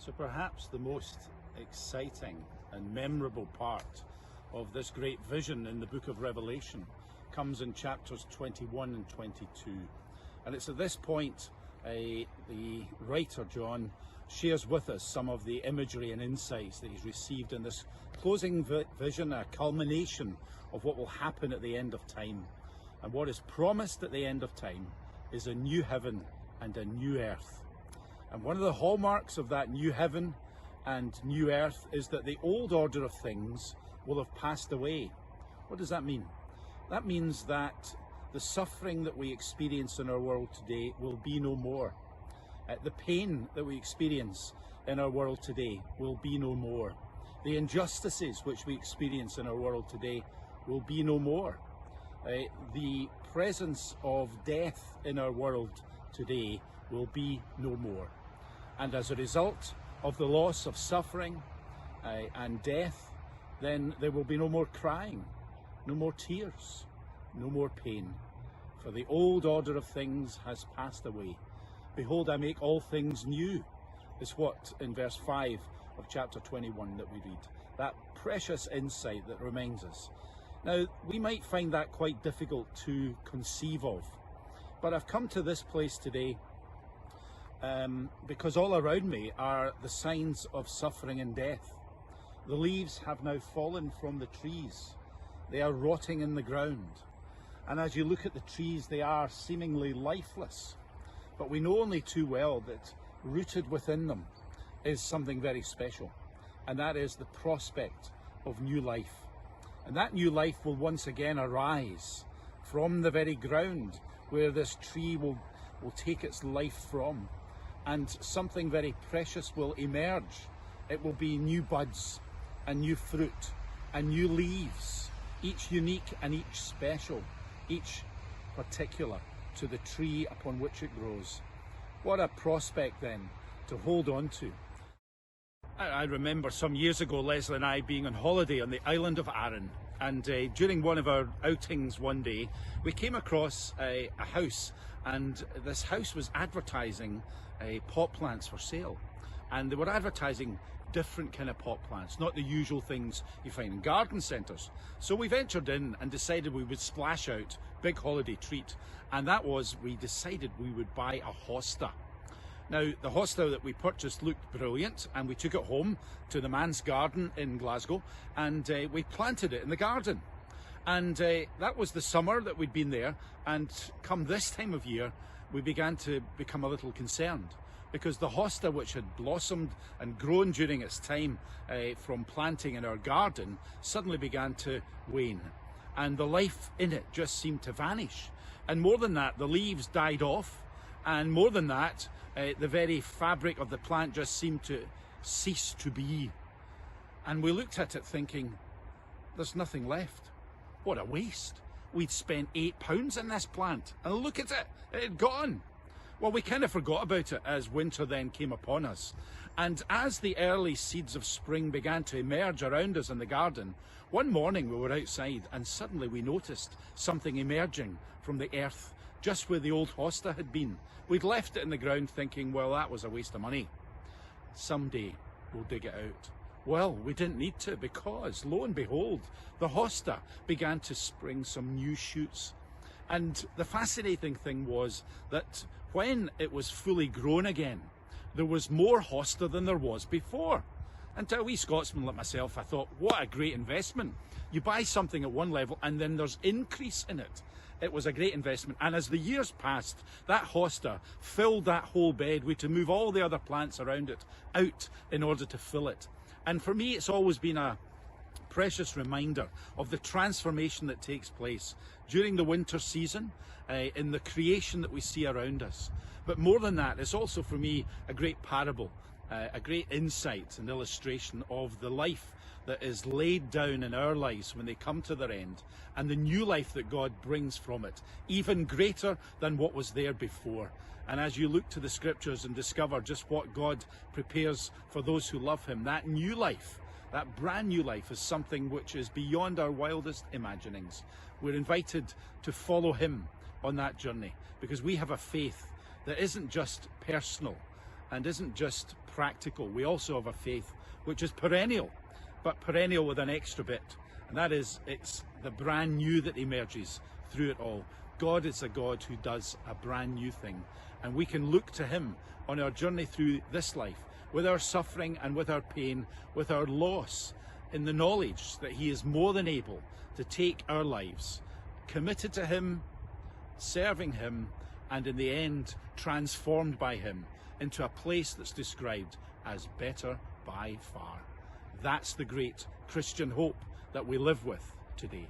So perhaps the most exciting and memorable part of this great vision in the book of Revelation comes in chapters 21 and 22. And it's at this point the writer John shares with us some of the imagery and insights that he's received in this closing vision, a culmination of what will happen at the end of time. And what is promised at the end of time is a new heaven and a new earth. And one of the hallmarks of that new heaven and new earth is that the old order of things will have passed away. What does that mean? That means that the suffering that we experience in our world today will be no more. The pain that we experience in our world today will be no more. The injustices which we experience in our world today will be no more. The presence of death in our world today will be no more. And as a result of the loss of suffering and death, then there will be no more crying, no more tears, no more pain. For the old order of things has passed away. Behold, I make all things new, is what in verse 5 of chapter 21 that we read. That precious insight that reminds us. Now, we might find that quite difficult to conceive of, but I've come to this place today because all around me are the signs of suffering and death. The leaves have now fallen from the trees. They are rotting in the ground. And as you look at the trees, they are seemingly lifeless. But we know only too well that rooted within them is something very special. And that is the prospect of new life. And that new life will once again arise from the very ground where this tree will take its life from. And something very precious will emerge. It will be new buds and new fruit and new leaves, each unique and each special, each particular to the tree upon which it grows. What a prospect then to hold on to. I remember some years ago, Leslie and I being on holiday on the island of Arran, and during one of our outings one day, we came across a house, and this house was advertising pot plants for sale. And they were advertising different kind of pot plants, not the usual things you find in garden centres. So we ventured in and decided we would splash out, big holiday treat, and that was we decided we would buy a hosta. Now, the hosta that we purchased looked brilliant, and we took it home to the man's garden in Glasgow, and we planted it in the garden. And that was the summer that we'd been there, and come this time of year, we began to become a little concerned, because the hosta which had blossomed and grown during its time from planting in our garden suddenly began to wane, and the life in it just seemed to vanish. And more than that, the leaves died off, and more than that, the very fabric of the plant just seemed to cease to be. And we looked at it thinking, there's nothing left. What a waste. We'd spent £8 in this plant, and look at it, it had gone. Well, we kind of forgot about it as winter then came upon us. And as the early seeds of spring began to emerge around us in the garden, one morning we were outside and suddenly we noticed something emerging from the earth just where the old hosta had been. We'd left it in the ground thinking, well, that was a waste of money. Someday we'll dig it out. Well, we didn't need to, because lo and behold, the hosta began to spring some new shoots. And the fascinating thing was that when it was fully grown again, there was more hosta than there was before. And to a wee Scotsman like myself, I thought, what a great investment. You buy something at one level and then there's increase in it. It was a great investment. And as the years passed, that hosta filled that whole bed. We had to move all the other plants around it out in order to fill it. And for me, it's always been a precious reminder of the transformation that takes place during the winter season in the creation that we see around us. But more than that, it's also for me a great parable, a great insight and illustration of the life that is laid down in our lives when they come to their end, and the new life that God brings from it, even greater than what was there before. And as you look to the scriptures and discover just what God prepares for those who love him, that new life, that brand new life, is something which is beyond our wildest imaginings. We're invited to follow him on that journey, because we have a faith that isn't just personal and isn't just practical. We also have a faith which is perennial, but perennial with an extra bit. And that is, it's the brand new that emerges through it all. God is a God who does a brand new thing. And we can look to him on our journey through this life, with our suffering and with our pain, with our loss, in the knowledge that he is more than able to take our lives, committed to him, serving him, and in the end transformed by him into a place that's described as better by far. That's the great Christian hope that we live with today.